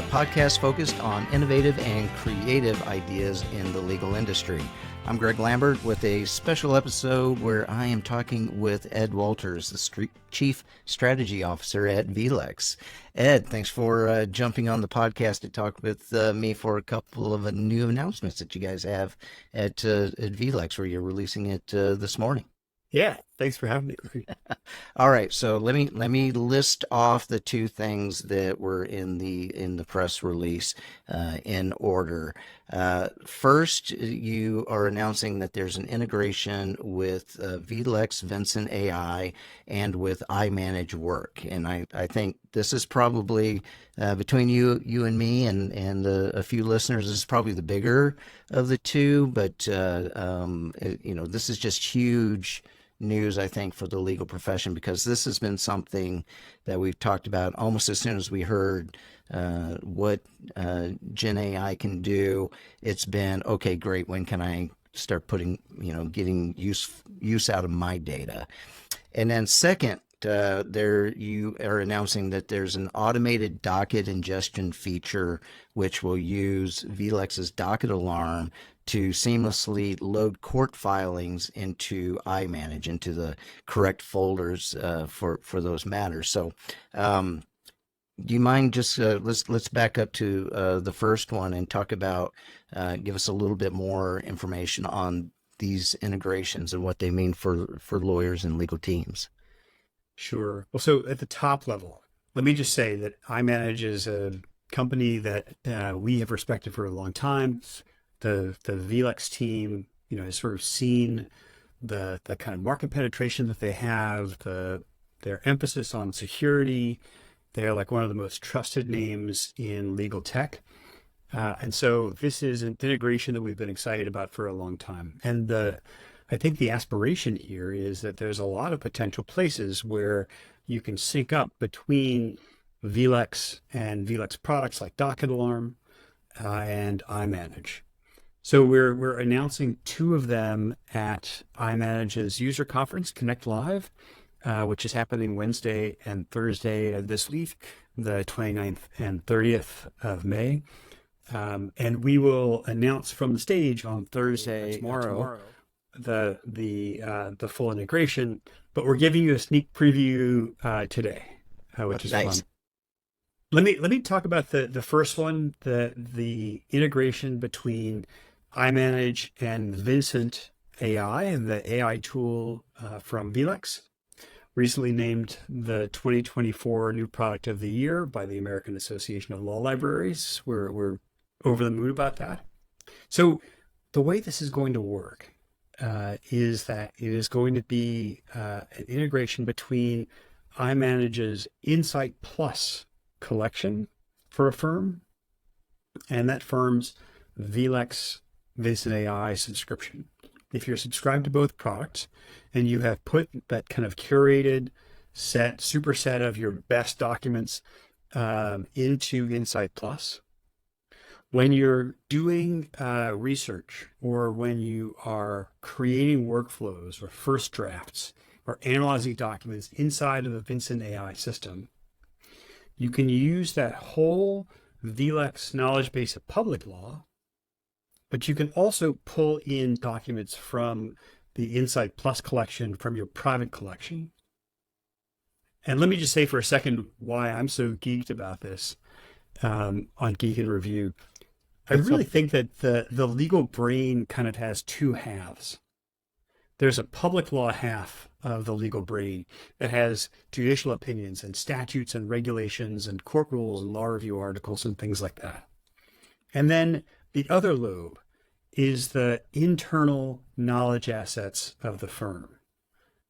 podcast focused on innovative and creative ideas in the legal industry. I'm Greg Lambert with a special episode where I am talking with Ed Walters, the Chief Strategy Officer at vLex. Ed, thanks for jumping on the podcast to talk with me for a couple of new announcements that you guys have at vLex, where you're releasing it this morning. Yeah, thanks for having me. All right, so let me list off the two things that were in the press release in order. First, you are announcing that there's an integration with vLex Vincent AI and with iManage work, and I think this is probably between you and me and a few listeners, this is probably the bigger of the two, but this is just huge news, I think, for the legal profession, because this has been something that we've talked about almost as soon as we heard what Gen AI can do. It's been, okay, great, when can I start getting use out of my data? And then second, there you are announcing that there's an automated docket ingestion feature which will use vLex's Docket Alarm to seamlessly load court filings into iManage, into the correct folders for those matters. So do you mind just let's back up to the first one and talk about, give us a little bit more information on these integrations and what they mean for lawyers and legal teams. Sure. Well, so at the top level, let me just say that iManage is a company that we have respected for a long time. The vLex team, has sort of seen the kind of market penetration that they have, their emphasis on security. They're like one of the most trusted names in legal tech. And so this is an integration that we've been excited about for a long time. And I think the aspiration here is that there's a lot of potential places where you can sync up between vLex and vLex products like Docket Alarm and iManage. So we're announcing two of them at iManage's user conference, Connect Live, which is happening Wednesday and Thursday of this week, the 29th and 30th of May. And we will announce from the stage on Thursday, tomorrow, the full integration. But we're giving you a sneak preview today, which is nice. fun. Let me talk about the first one, the integration between iManage and Vincent AI, and the AI tool from vLex, recently named the 2024 New Product of the Year by the American Association of Law Libraries. We're over the moon about that. So the way this is going to work is that it is going to be an integration between iManage's Insight Plus collection for a firm and that firm's vLex Vincent AI subscription. If you're subscribed to both products and you have put that kind of curated superset of your best documents into Insight Plus, when you're doing research, or when you are creating workflows or first drafts or analyzing documents inside of the Vincent AI system, you can use that whole vLex knowledge base of public law, but you can also pull in documents from the Insight Plus collection from your private collection. And let me just say for a second why I'm so geeked about this on Geek in Review. I really think that the legal brain kind of has two halves. There's a public law half of the legal brain that has judicial opinions and statutes and regulations and court rules and law review articles and things like that. And then the other lobe is the internal knowledge assets of the firm.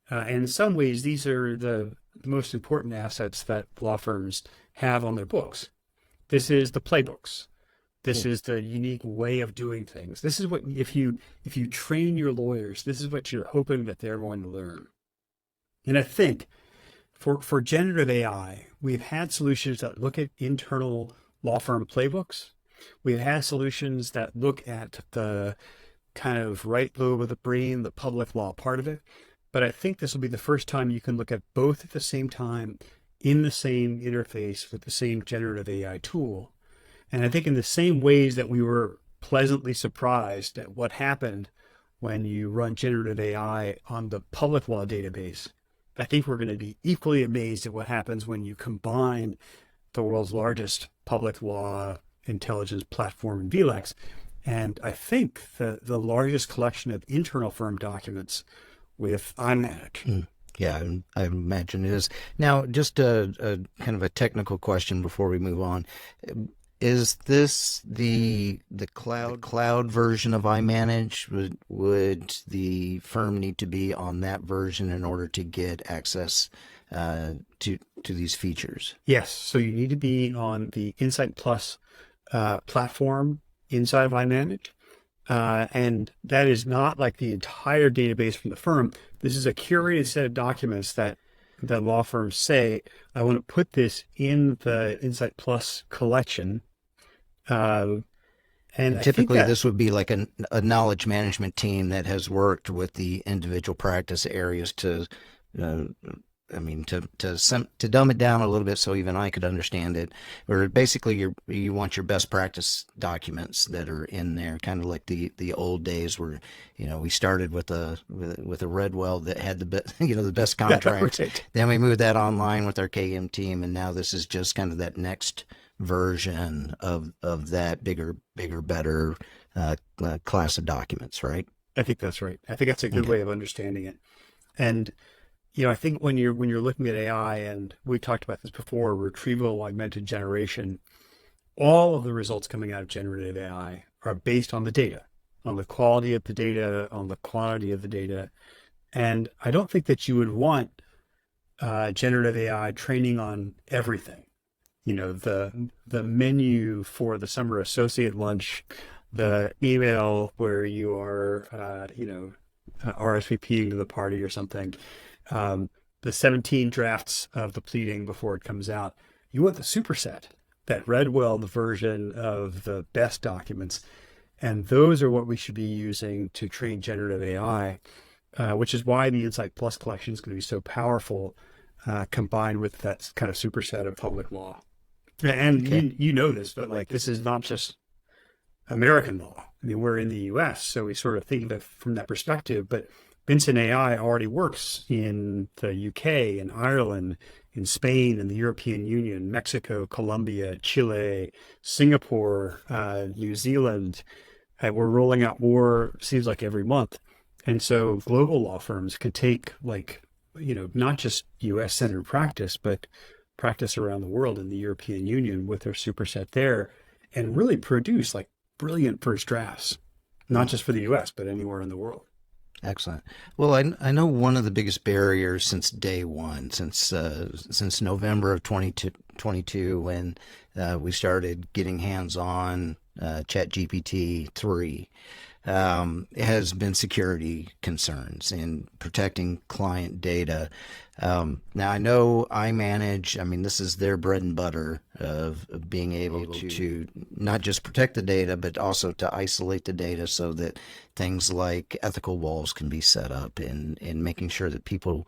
And in some ways, these are the most important assets that law firms have on their books. This is the playbooks. This is the unique way of doing things. This is what, if you train your lawyers, this is what you're hoping that they're going to learn. And I think for generative AI, we've had solutions that look at internal law firm playbooks. We've had solutions that look at the kind of right lobe of the brain, the public law part of it. But I think this will be the first time you can look at both at the same time in the same interface with the same generative AI tool. And I think in the same ways that we were pleasantly surprised at what happened when you run generative AI on the public law database, I think we're going to be equally amazed at what happens when you combine the world's largest public law intelligence platform in vLex. And I think the largest collection of internal firm documents with iManage. Yeah, I imagine it is. Now, just a kind of a technical question before we move on. Is this the cloud version of iManage? Would the firm need to be on that version in order to get access to these features? Yes. So you need to be on the Insight Plus platform inside of iManage. And that is not like the entire database from the firm. This is a curated set of documents that law firms say, I want to put this in the Insight Plus collection. And typically this would be like a knowledge management team that has worked with the individual practice areas to to dumb it down a little bit so even I could understand it. Or basically you want your best practice documents that are in there, kind of like the old days where, we started with a Redwell that had the best contracts. Right. Then we moved that online with our KM team, and now this is just kind of that next version of that bigger, better class of documents, right? I think that's right. I think that's a good way of understanding it. And I think when you're looking at AI, and we've talked about this before, retrieval augmented generation, all of the results coming out of generative AI are based on the data, on the quality of the data, on the quantity of the data. And I don't think that you would want generative AI training on everything. The menu for the summer associate lunch, the email where you are, RSVPing to the party or something, the 17 drafts of the pleading before it comes out. You want the superset, that Redwell version of the best documents. And those are what we should be using to train generative AI, which is why the Insight Plus collection is going to be so powerful, combined with that kind of superset of public law. And you know this, but like, this is not just American law. I mean, we're in the US, so we sort of think of it from that perspective, but Vincent AI already works in the UK, in Ireland, in Spain, in the European Union, Mexico, Colombia, Chile, Singapore, New Zealand. We're rolling out more, seems like every month. And so global law firms can take not just US centered practice, but practice around the world in the European Union with their superset there, and really produce like brilliant first drafts, not just for the US, but anywhere in the world. Excellent. Well, I know one of the biggest barriers since day one, since November of 2022, when we started getting hands-on ChatGPT 3, has been security concerns in protecting client data. Now, I know iManage, this is their bread and butter of being able to not just protect the data, but also to isolate the data so that things like ethical walls can be set up, and making sure that people,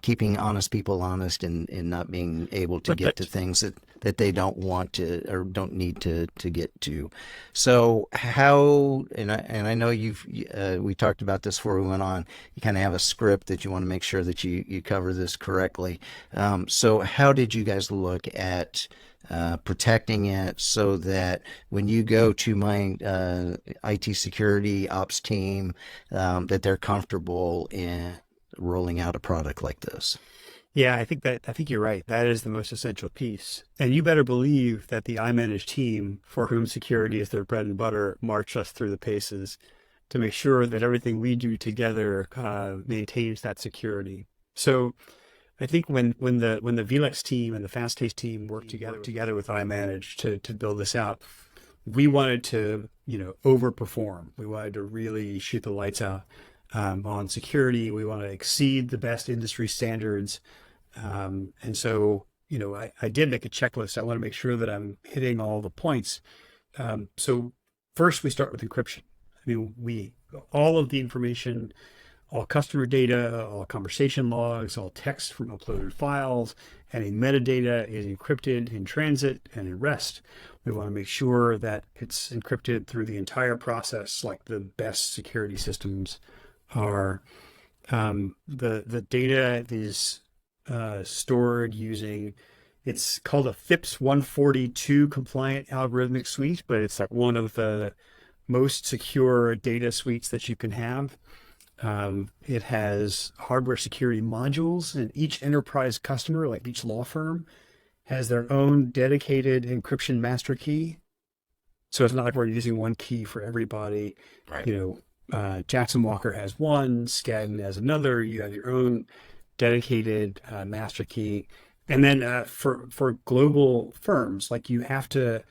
keeping honest people honest, and not being able to get to things that they don't want to or don't need to get to. So how, and I know we talked about this before we went on, you kind of have a script that you want to make sure that you cover this correctly. So how did you guys look at protecting it so that when you go to my IT security ops team, that they're comfortable in rolling out a product like this? Yeah, I think you're right. That is the most essential piece. And you better believe that the iManage team, for whom security is their bread and butter, march us through the paces to make sure that everything we do together maintains that security. So I think when the vLex team and the FastTaste team worked together with iManage to build this out, we wanted to overperform. We wanted to really shoot the lights out on security. We want to exceed the best industry standards. And so, I did make a checklist. I want to make sure that I'm hitting all the points. So first we start with encryption. All of the information, all customer data, all conversation logs, all text from uploaded files, any metadata is encrypted in transit and in rest. We want to make sure that it's encrypted through the entire process, like the best security systems are. The data is stored using, it's called a FIPS 142 compliant algorithmic suite, but it's like one of the most secure data suites that you can have. It has hardware security modules, and each enterprise customer, like each law firm, has their own dedicated encryption master key. So it's not like we're using one key for everybody. Right. Jackson Walker has one, Skadden has another. You have your own dedicated master key. And then for global firms, like you have to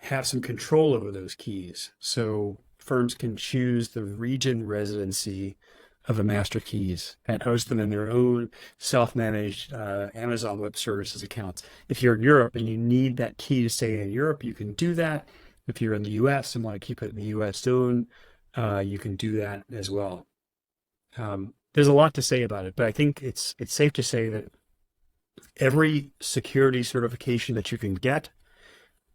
have some control over those keys. So firms can choose the region residency of the master keys and host them in their own self-managed Amazon Web Services accounts. If you're in Europe and you need that key to stay in Europe, you can do that. If you're in the US and want to keep it in the US zone, you can do that as well. There's a lot to say about it, but I think it's safe to say that every security certification that you can get,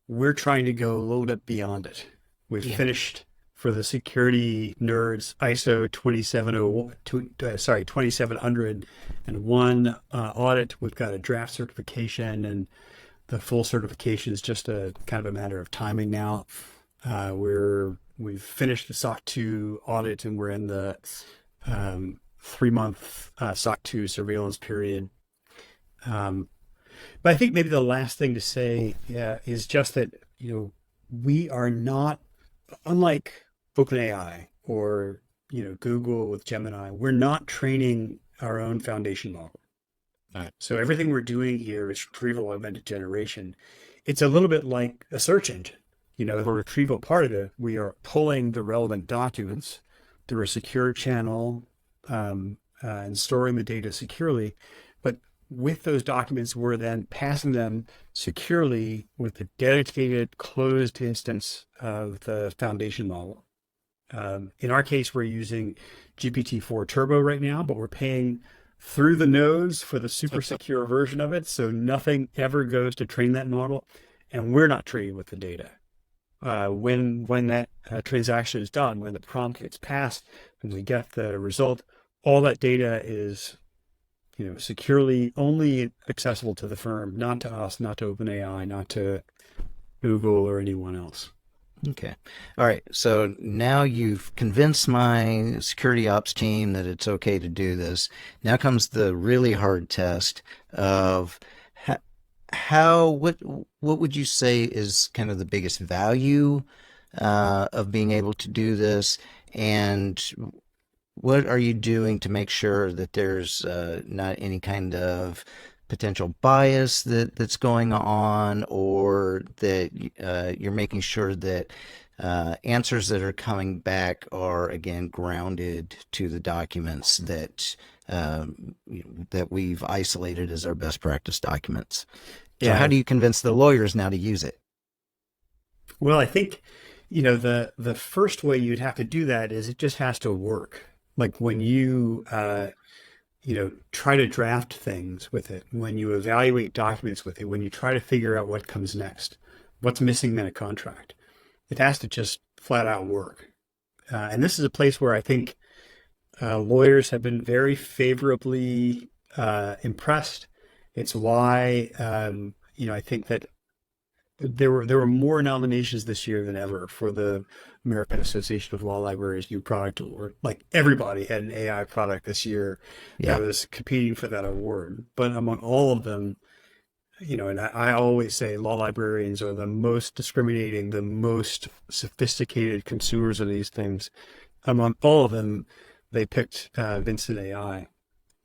we're trying to go a little bit beyond it. We've finished for the security nerds ISO 2701 audit. We've got a draft certification, and the full certification is just a kind of a matter of timing now. We've finished the SOC 2 audit, and we're in the 3-month SOC 2 surveillance period. But I think maybe the last thing to say is just that, we are not, unlike OpenAI or, Google with Gemini, we're not training our own foundation model. Right. So everything we're doing here is retrieval augmented generation. It's a little bit like a search engine. The retrieval part of it, we are pulling the relevant documents through a secure channel and storing the data securely. But with those documents, we're then passing them securely with a dedicated closed instance of the foundation model. In our case, we're using GPT-4 Turbo right now, but we're paying through the nose for the super secure version of it. So nothing ever goes to train that model, and we're not training with the data. When that transaction is done, when the prompt gets passed, when we get the result, all that data is, securely only accessible to the firm, not to us, not to OpenAI, not to Google or anyone else. Okay. All right. So now you've convinced my security ops team that it's okay to do this. Now comes the really hard test of what would you say is kind of the biggest value of being able to do this, and what are you doing to make sure that there's not any kind of potential bias that's going on, or that you're making sure that answers that are coming back are again grounded to the documents that that we've isolated as our best practice documents? So how do you convince the lawyers now to use it? Well, I think, the first way you'd have to do that is it just has to work. Like when you, try to draft things with it, when you evaluate documents with it, when you try to figure out what comes next, what's missing in a contract, it has to just flat out work. And this is a place where I think lawyers have been very favorably impressed. It's why, I think that there were more nominations this year than ever for the American Association of Law Libraries New Product Award. Like everybody had an AI product this year that was competing for that award. But among all of them, and I always say law librarians are the most discriminating, the most sophisticated consumers of these things. Among all of them, they picked Vincent AI.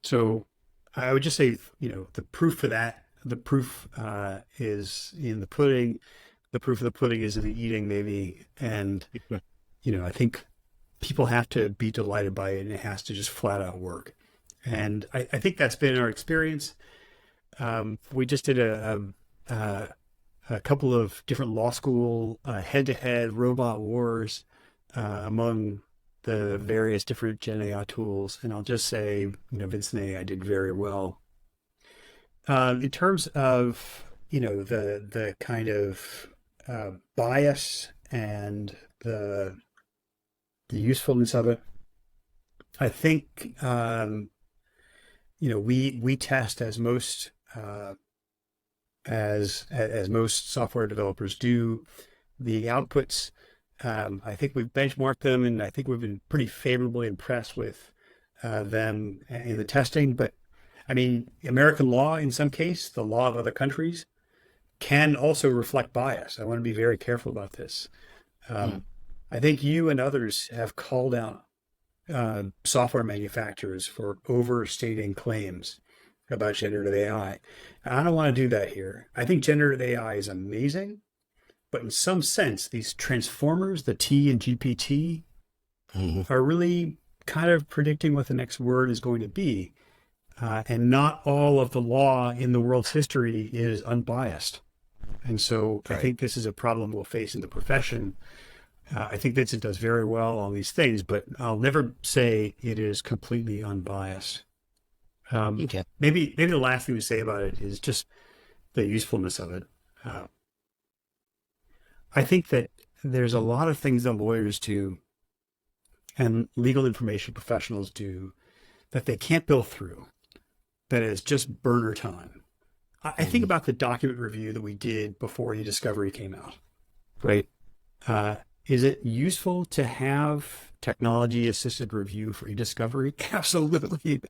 So I would just say, the proof for that, the proof is in the pudding. The proof of the pudding is in the eating, maybe. And, I think people have to be delighted by it, and it has to just flat out work. And I think that's been our experience. We just did a couple of different law school head-to-head robot wars among the various different Gen AI tools. And I'll just say, Vincent AI did very well. In terms of, the kind of bias and the usefulness of it, I think, we test as most software developers do the outputs. I think we've benchmarked them, and I think we've been pretty favorably impressed with them in the testing. But I mean, American law, in some case, the law of other countries, can also reflect bias. I want to be very careful about this. I think you and others have called out software manufacturers for overstating claims about generative AI. I don't want to do that here. I think generative AI is amazing, but in some sense, these transformers, the T and GPT, are really kind of predicting what the next word is going to be. And not all of the law in the world's history is unbiased. And so I think this is a problem we'll face in the profession. I think Vincent does very well on these things, but I'll never say it is completely unbiased. Maybe the last thing to say about it is just the usefulness of it. I think that there's a lot of things that lawyers do and legal information professionals do that they can't bill through, that is just burner time. I think about the document review that we did before eDiscovery came out, right? Is it useful to have technology-assisted review for eDiscovery? Absolutely.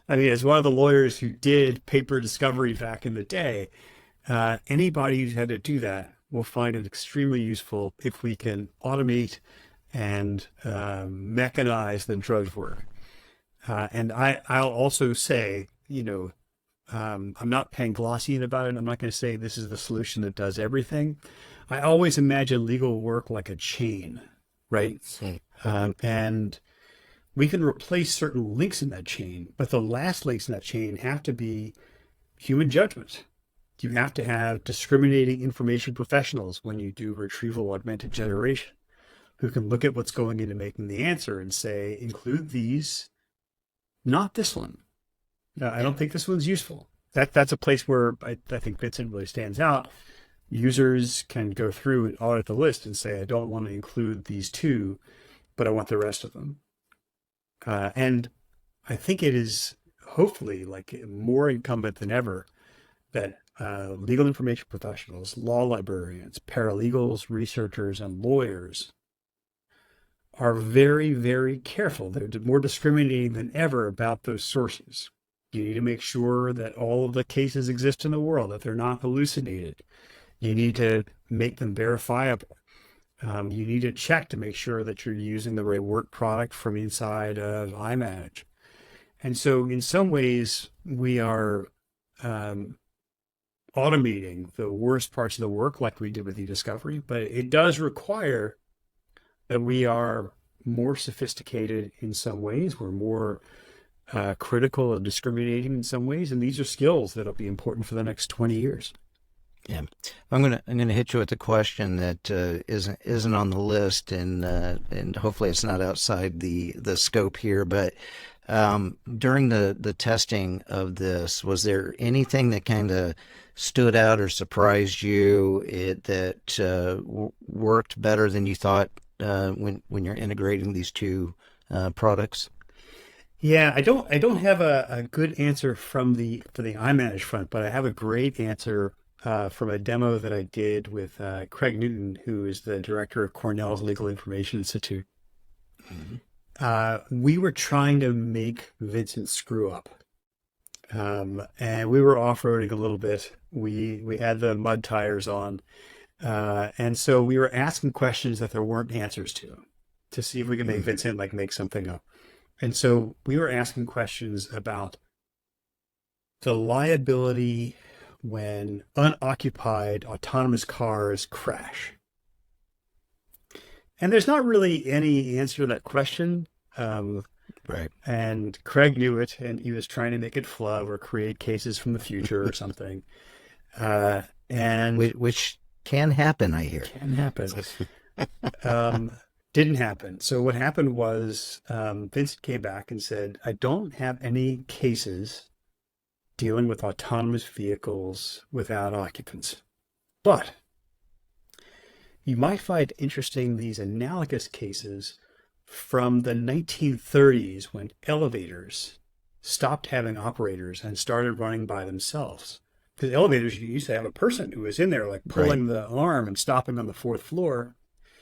I mean, as one of the lawyers who did paper discovery back in the day, anybody who's had to do that will find it extremely useful if we can automate and mechanize the drudge work. And I'll also say, I'm not Panglossian about it. I'm not going to say this is the solution that does everything. I always imagine legal work like a chain, right? And we can replace certain links in that chain, but the last links in that chain have to be human judgment. You have to have discriminating information professionals when you do retrieval augmented generation who can look at what's going into making the answer and say, include these, not this one. No, I don't think this one's useful. That's a place where I think Vincent really stands out. Users can go through and audit the list and say, I don't want to include these two, but I want the rest of them. And I think it is hopefully like more incumbent than ever that legal information professionals, law librarians, paralegals, researchers, and lawyers are very, very careful. They're more discriminating than ever about those sources. You need to make sure that all of the cases exist in the world, that they're not hallucinated. You need to make them verifiable. You need to check to make sure that you're using the right work product from inside of iManage. And so in some ways, we are automating the worst parts of the work like we did with eDiscovery, but it does require that we are more sophisticated in some ways. We're more critical and discriminating in some ways, and these are skills that'll be important for the next 20 years. Yeah, I'm gonna hit you with a question that isn't on the list, and hopefully it's not outside the scope here. But during the testing of this, was there anything that kind of stood out or surprised you that worked better than you thought when you're integrating these two products? Yeah, I don't have a good answer for the iManage front, but I have a great answer from a demo that I did with Craig Newton, who is the director of Cornell's Legal Information Institute. Mm-hmm. We were trying to make Vincent screw up. And we were off-roading a little bit. We had the mud tires on. And so we were asking questions that there weren't answers to see if we could make Vincent make something up. And so we were asking questions about the liability when unoccupied autonomous cars crash. And there's not really any answer to that question. Right. And Craig knew it, and he was trying to make it flow or create cases from the future or something. And which can happen, I hear. Can happen. Didn't happen. So what happened was Vincent came back and said, I don't have any cases dealing with autonomous vehicles without occupants. But you might find interesting these analogous cases from the 1930s when elevators stopped having operators and started running by themselves. Because elevators, you used to have a person who was in there like Right. pulling the alarm and stopping on the fourth floor.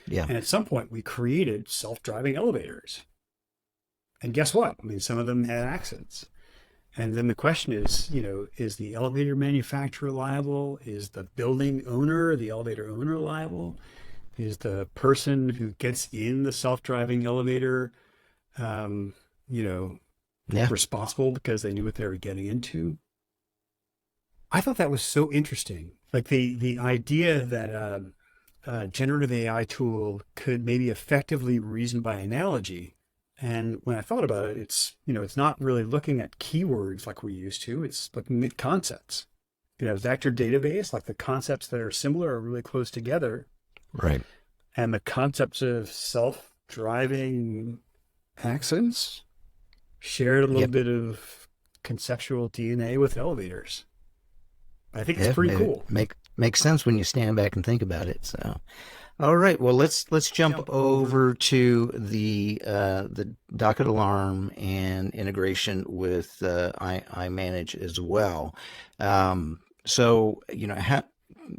Yeah. And at some point we created self-driving elevators. And guess what? I mean, some of them had accidents. And then the question is, is the elevator manufacturer liable? Is the building owner, the elevator owner liable? Is the person who gets in the self-driving elevator, um, you know, Yeah. responsible because they knew what they were getting into? I thought that was so interesting. Like the idea that a generative AI tool could maybe effectively reason by analogy. And when I thought about it, it's not really looking at keywords like we used to. It's looking at concepts. Vector database, like the concepts that are similar are really close together. Right. And the concepts of self-driving accents shared a little Yep. bit of conceptual DNA with elevators. I think it's Yeah. pretty It cool. makes sense when you stand back and think about it. So, all right. Well, let's jump over to the Docket Alarm and integration with iManage as well. So,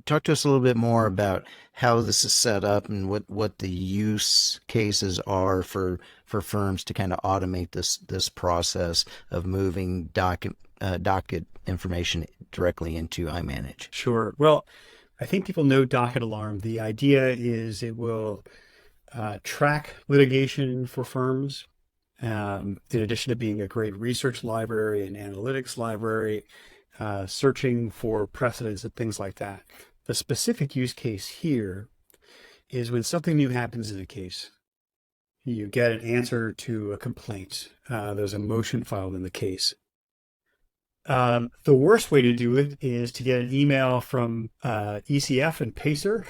talk to us a little bit more about how this is set up and what the use cases are for firms to kind of automate this process of moving docket information directly into iManage. Sure. Well, I think people know Docket Alarm. The idea is it will track litigation for firms, in addition to being a great research library and analytics library, searching for precedents and things like that. The specific use case here is when something new happens in a case. You get an answer to a complaint. There's a motion filed in the case. The worst way to do it is to get an email from ECF and Pacer,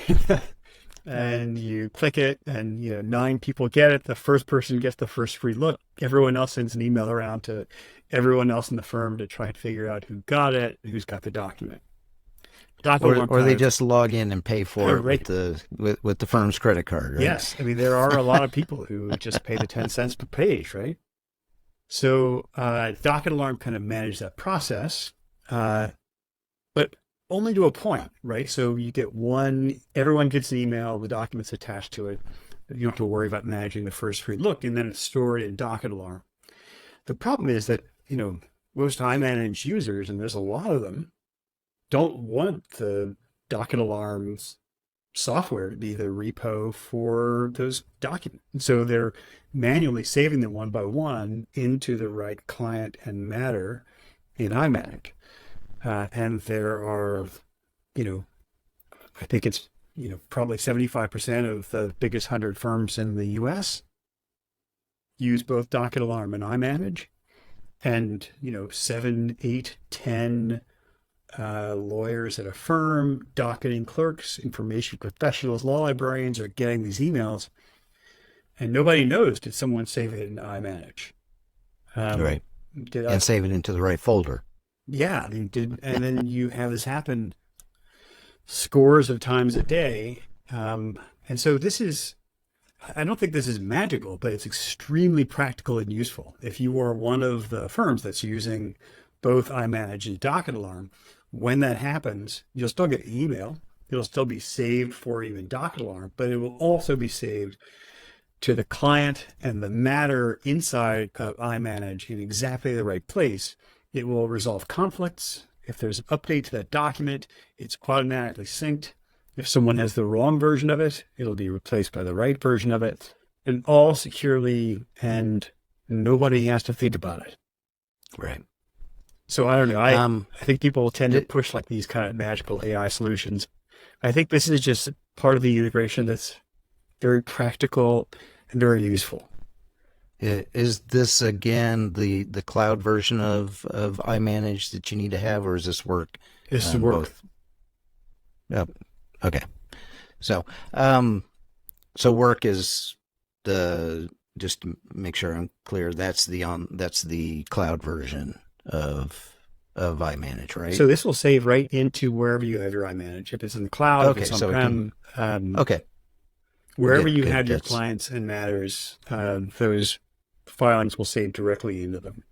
and you click it, and 9 people get it. The first person gets the first free look. Everyone else sends an email around to everyone else in the firm to try and figure out who got it, who's got the document. Or they just log in and pay for it right. with the firm's credit card, right? Yes, I mean there are a lot of people who just pay the 10 cents per page, right? So Docket Alarm kind of manage that process, but only to a point, right? So you get everyone gets the email, the document's attached to it. You don't have to worry about managing the first free look, and then it's stored in Docket Alarm. The problem is that, most iManage users, and there's a lot of them, don't want the Docket Alarm's software to be the repo for those documents. So they're manually saving them one by one into the right client and matter in iManage. And there are, I think it's, probably 75% of the biggest 100 firms in the US use both Docket Alarm and iManage. And, 7, 8, 10 lawyers at a firm, docketing clerks, information professionals, law librarians are getting these emails, and nobody knows, did someone save it in iManage? Right. And save it into the right folder. Yeah, they did. And then you have this happen scores of times a day. And so I don't think this is magical, but it's extremely practical and useful. If you are one of the firms that's using both iManage and Docket Alarm, when that happens, you'll still get an email. It'll still be saved for you in Docket Alarm, but it will also be saved to the client and the matter inside of iManage in exactly the right place. It will resolve conflicts. If there's an update to that document, it's automatically synced. If someone has the wrong version of it, it'll be replaced by the right version of it, and all securely, and nobody has to think about it. Right. So I don't know. I think people tend to push like these kind of magical AI solutions. I think this is just part of the integration that's very practical and very useful. Is this again the cloud version of iManage that you need to have, or does this work? This work. Both? Yep. Okay. So, work is just to make sure I'm clear. That's the cloud version of of iManage, right? So this will save right into wherever you have your iManage. If it's in the cloud, if Okay, it's so on-prem, okay, wherever good, you good. have your That's clients and matters, those filings will save directly into them.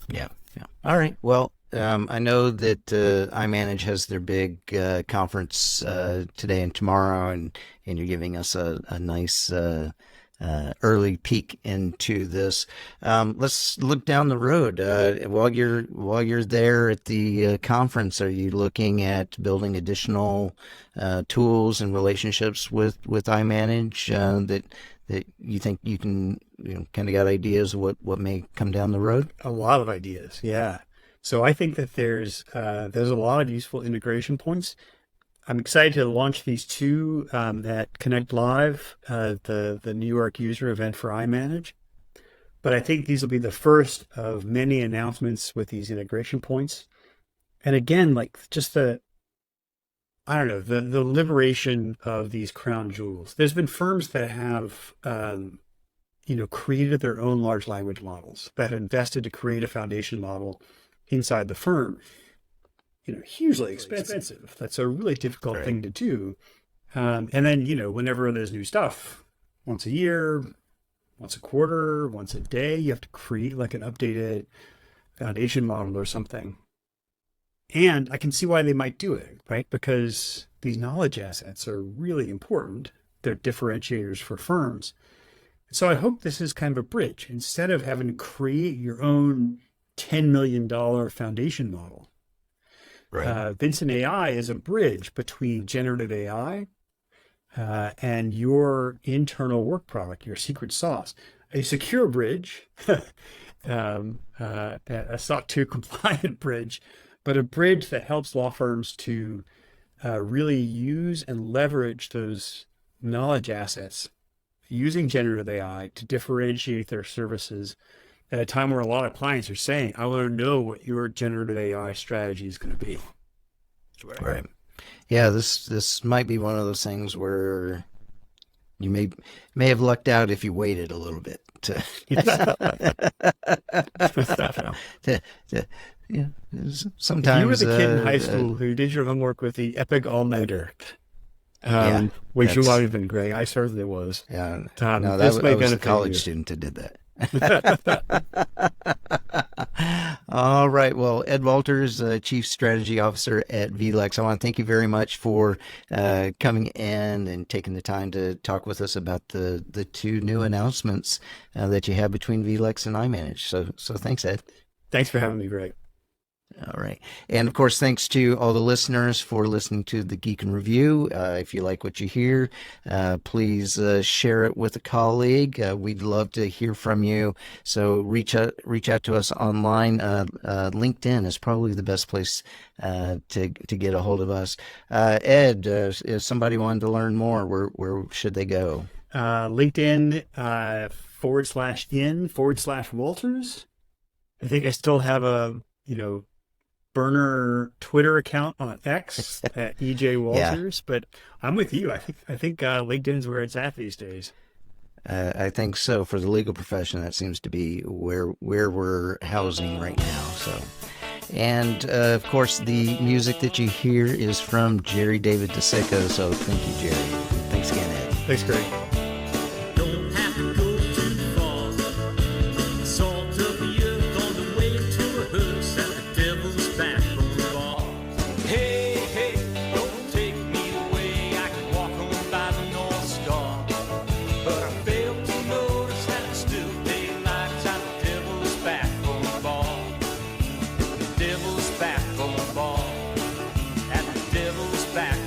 yeah, yeah. All right. Well, I know that iManage has their big conference today and tomorrow, and you're giving us a nice early peek into this. Let's look down the road. While you're there at the conference, are you looking at building additional tools and relationships with iManage that you think you can kind of got ideas of what may come down the road? A lot of ideas, yeah. So I think that there's a lot of useful integration points. I'm excited to launch these two at Connect Live, the New York user event for iManage. But I think these will be the first of many announcements with these integration points. And again, like just the liberation of these crown jewels. There's been firms that have, created their own large language models, that have invested to create a foundation model inside the firm. Hugely expensive. That's a really difficult thing to do. And then, whenever there's new stuff, once a year, once a quarter, once a day, you have to create like an updated foundation model or something. And I can see why they might do it, right? Because these knowledge assets are really important. They're differentiators for firms. So I hope this is kind of a bridge. Instead of having to create your own $10 million foundation model, Vincent AI is a bridge between generative AI and your internal work product, your secret sauce. A secure bridge, a SOC 2 compliant bridge, but a bridge that helps law firms to really use and leverage those knowledge assets using generative AI to differentiate their services at a time where a lot of clients are saying, I want to know what your generative AI strategy is going to be. Right. Yeah, this might be one of those things where you may have lucked out if you waited a little bit to sometimes if you were the kid in high school who did your homework with the epic all-nighter, which you might have been, Greg. I certainly was. Yeah. No, I was a college student that did that. All right. Well, Ed Walters, Chief Strategy Officer at vLex, I want to thank you very much for coming in and taking the time to talk with us about the two new announcements that you have between vLex and iManage. So thanks, Ed. Thanks for having me, Greg. All right. And of course, thanks to all the listeners for listening to the Geek and Review. If you like what you hear, please share it with a colleague. We'd love to hear from you. So reach out to us online. LinkedIn is probably the best place to get a hold of us. Ed, if somebody wanted to learn more, where should they go? LinkedIn /in/Walters. I think I still have a, burner Twitter account on X at EJ Walters, but I'm with you. I think LinkedIn's where it's at these days. I think so. For the legal profession, that seems to be where we're housing right now. So, and of course, the music that you hear is from Jerry David DeSecco. So, thank you, Jerry. Thanks again, Ed. Thanks, Greg. Back